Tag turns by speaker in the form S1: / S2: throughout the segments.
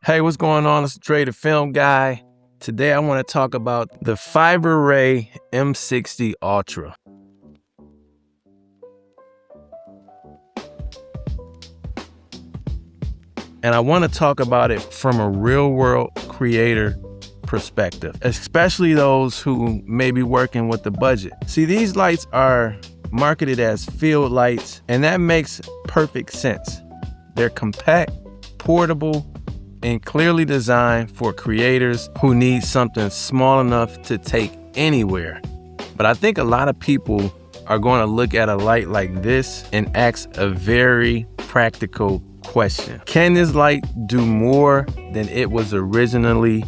S1: Hey, what's going on? It's Dre, the film guy. Today I want to talk about the Fiveray M60 Ultra. And I want to talk about it from a real-world creator perspective, especially those who may be working with the budget. See, these lights are marketed as field lights, and that makes perfect sense. They're compact, portable, and clearly designed for creators who need something small enough to take anywhere. But I think a lot of people are going to look at a light like this and ask a very practical question. Can this light do more than it was originally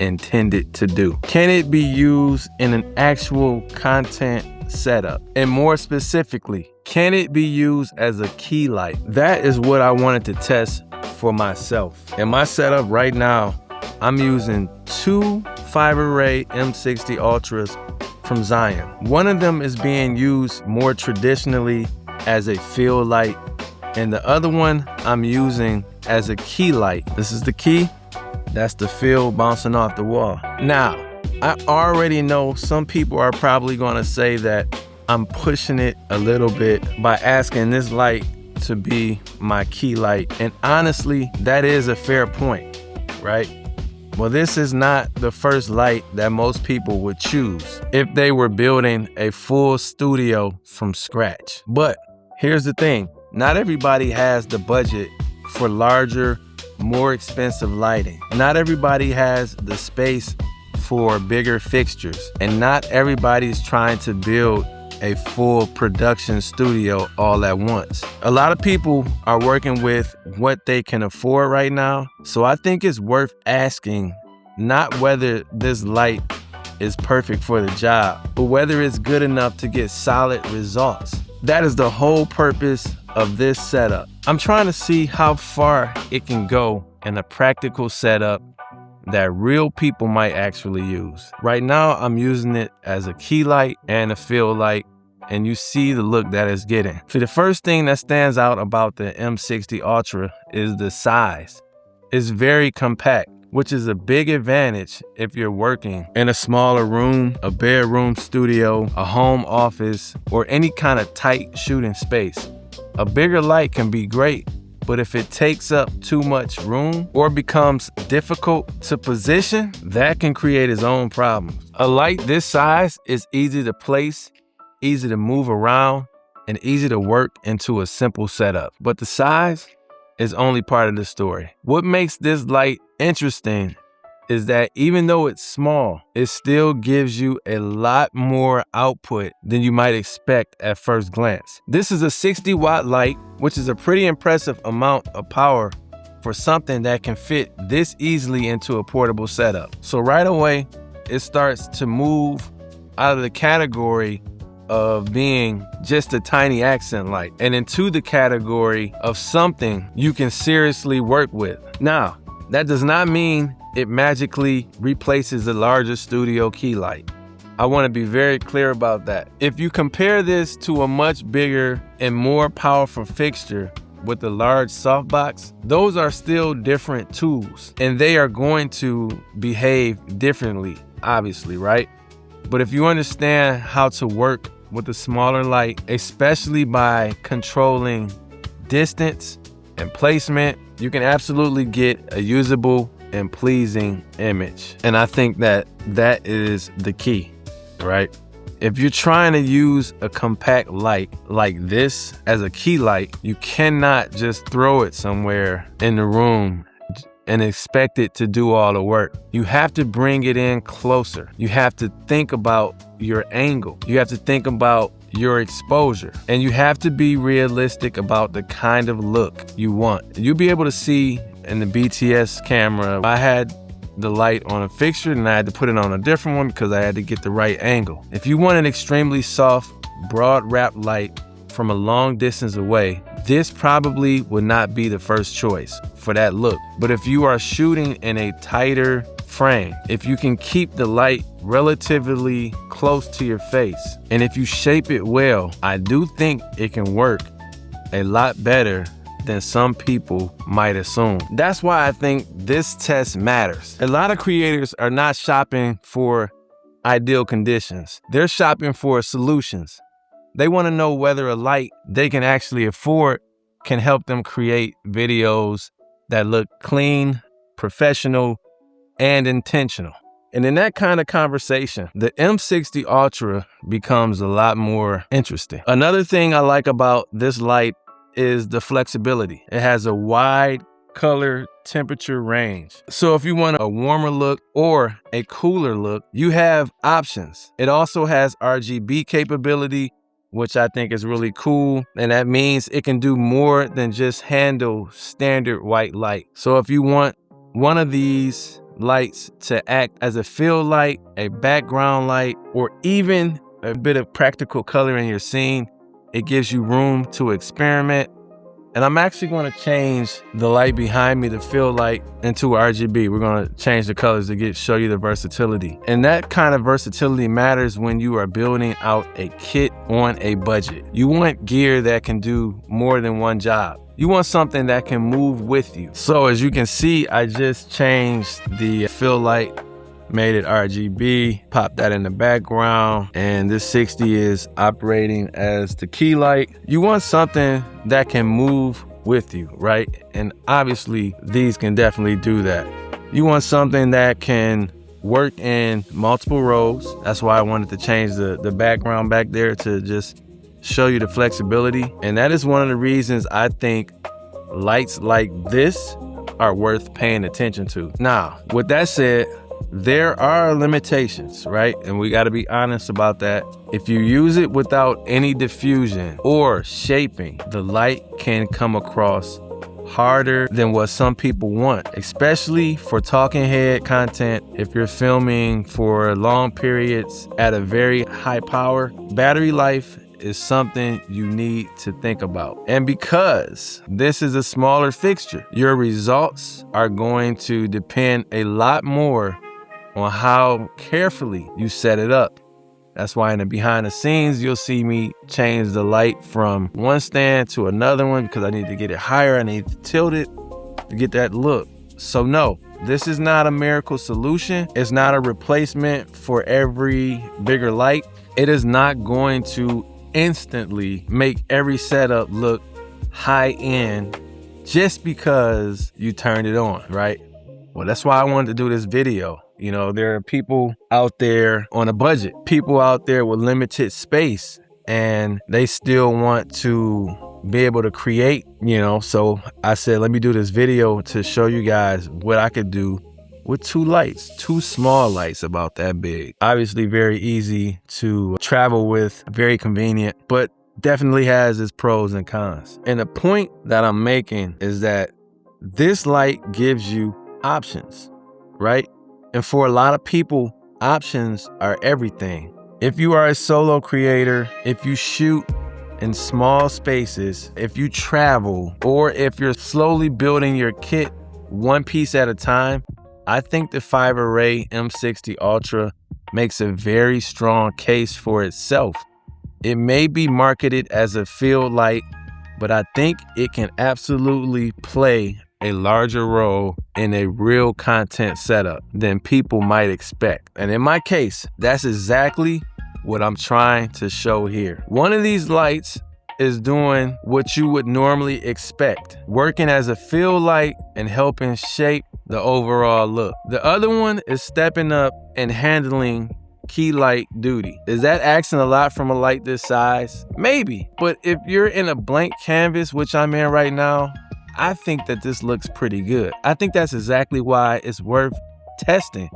S1: intended to do? Can it be used in an actual content setup? And more specifically, can it be used as a key light? That is what I wanted to test for myself. In my setup right now, I'm using two Fiveray M60 Ultras from Zhiyun. One of them is being used more traditionally as a field light, and the other one I'm using as a key light. This is the key, that's the field bouncing off the wall. Now, I already know some people are probably gonna say that I'm pushing it a little bit by asking this light to be my key light. And honestly, that is a fair point, right? Well, this is not the first light that most people would choose if they were building a full studio from scratch. But here's the thing, not everybody has the budget for larger, more expensive lighting. Not everybody has the space for bigger fixtures, and not everybody's trying to build a full production studio all at once. A lot of people are working with what they can afford right now, so I think it's worth asking not whether this light is perfect for the job, but whether it's good enough to get solid results. That is the whole purpose of this setup. I'm trying to see how far it can go in a practical setup that real people might actually use. Right now, I'm using it as a key light and a field light, and you see the look that it's getting. So the first thing that stands out about the M60 Ultra is the size. It's very compact, which is a big advantage if you're working in a smaller room, a bedroom studio, a home office, or any kind of tight shooting space. A bigger light can be great, but if it takes up too much room or becomes difficult to position, that can create its own problems. A light this size is easy to place, easy to move around, and easy to work into a simple setup. But the size is only part of the story. What makes this light interesting is that even though it's small, it still gives you a lot more output than you might expect at first glance. This is a 60-watt light, which is a pretty impressive amount of power for something that can fit this easily into a portable setup. So right away, it starts to move out of the category of being just a tiny accent light and into the category of something you can seriously work with. Now, that does not mean it magically replaces the larger studio key light. I want to be very clear about that. If you compare this to a much bigger and more powerful fixture with a large softbox, those are still different tools, and they are going to behave differently, obviously, right? But if you understand how to work with a smaller light, especially by controlling distance and placement, you can absolutely get a usable and pleasing image. And I think that that is the key, right? If you're trying to use a compact light like this as a key light, you cannot just throw it somewhere in the room and expect it to do all the work. You have to bring it in closer. You have to think about your angle. You have to think about your exposure, and you have to be realistic about the kind of look you want. You'll be able to see in the BTS camera, I had the light on a fixture and I had to put it on a different one because I had to get the right angle. If you want an extremely soft, broad wrap light from a long distance away, this probably would not be the first choice for that look. But if you are shooting in a tighter frame, if you can keep the light relatively close to your face, and if you shape it well, I do think it can work a lot better than some people might assume. That's why I think this test matters. A lot of creators are not shopping for ideal conditions. They're shopping for solutions. They want to know whether a light they can actually afford can help them create videos that look clean, professional, and intentional. And in that kind of conversation, the M60 Ultra becomes a lot more interesting. Another thing I like about this light is the flexibility. It has a wide color temperature range. So if you want a warmer look or a cooler look, you have options. It also has RGB capability, which I think is really cool. And that means it can do more than just handle standard white light. So if you want one of these lights to act as a field light, a background light, or even a bit of practical color in your scene, it gives you room to experiment. And I'm actually going to change the light behind me, the field light, into RGB. We're going to change the colors to show you the versatility. And that kind of versatility matters when you are building out a kit on a budget. You want gear that can do more than one job. You want something that can move with you. So as you can see, I just changed the fill light, made it RGB, popped that in the background, and this 60 is operating as the key light. You want something that can move with you, right? And obviously these can definitely do that. You want something that can work in multiple roles. That's why I wanted to change the background back there to just show you the flexibility. And that is one of the reasons I think lights like this are worth paying attention to. Now, with that said, there are limitations, right? And we got to be honest about that. If you use it without any diffusion or shaping, the light can come across harder than what some people want, especially for talking head content. If you're filming for long periods at a very high power, battery life is something you need to think about. And because this is a smaller fixture, your results are going to depend a lot more on how carefully you set it up. That's why in the behind the scenes, you'll see me change the light from one stand to another one because I need to get it higher. I need to tilt it to get that look. So no, this is not a miracle solution. It's not a replacement for every bigger light. It is not going to instantly make every setup look high end just because you turned it on, right? Well, that's why I wanted to do this video. You know, there are people out there on a budget, people out there with limited space, and they still want to be able to create, so I said, let me do this video to show you guys what I could do with two small lights about that big. Obviously very easy to travel with, very convenient, but definitely has its pros and cons. And the point that I'm making is that this light gives you options, right? And for a lot of people, options are everything. If you are a solo creator, if you shoot in small spaces, if you travel, or if you're slowly building your kit one piece at a time, I think the Fiveray M60 Ultra makes a very strong case for itself. It may be marketed as a field light, but I think it can absolutely play a larger role in a real content setup than people might expect. And in my case, that's exactly what I'm trying to show here. One of these lights is doing what you would normally expect, working as a field light and helping shape the overall look. The other one is stepping up and handling key light duty. Is that asking a lot from a light this size? Maybe, but if you're in a blank canvas, which I'm in right now, I think that this looks pretty good. I think that's exactly why it's worth testing,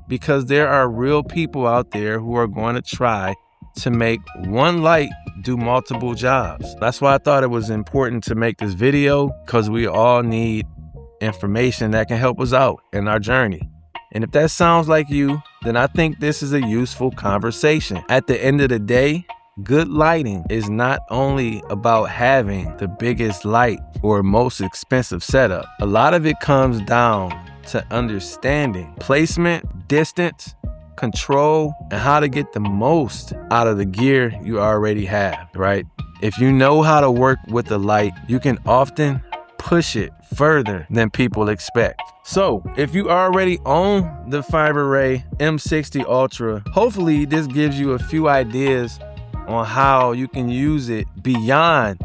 S1: because there are real people out there who are going to try to make one light do multiple jobs. That's why I thought it was important to make this video, because we all need information that can help us out in our journey. And if that sounds like you, then I think this is a useful conversation. At the end of the day, good lighting is not only about having the biggest light or most expensive setup. A lot of it comes down to understanding placement, distance, control, and how to get the most out of the gear you already have, right? If you know how to work with the light, you can often push it further than people expect. So if you already own the Fiveray M60 Ultra, hopefully this gives you a few ideas on how you can use it beyond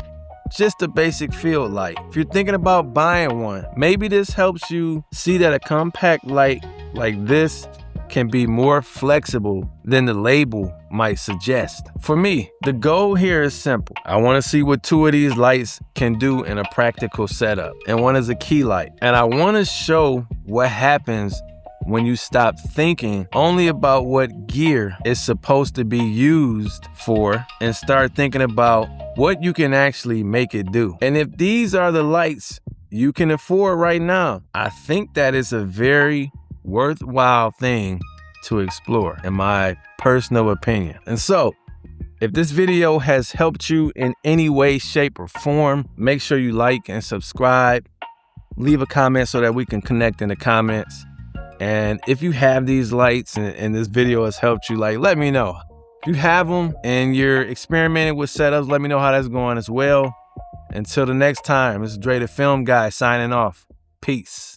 S1: just a basic field light. If you're thinking about buying one, maybe this helps you see that a compact light like this can be more flexible than the label might suggest. For me, the goal here is simple. I want to see what two of these lights can do in a practical setup, and one is a key light. And I want to show what happens when you stop thinking only about what gear is supposed to be used for and start thinking about what you can actually make it do. And if these are the lights you can afford right now, I think that is a very worthwhile thing to explore, in my personal opinion. And so, if this video has helped you in any way, shape, or form, make sure you like and subscribe. Leave a comment so that we can connect in the comments. And if you have these lights and this video has helped you, let me know. If you have them and you're experimenting with setups, let me know how that's going as well. Until the next time, this is Dre the Film Guy signing off. Peace.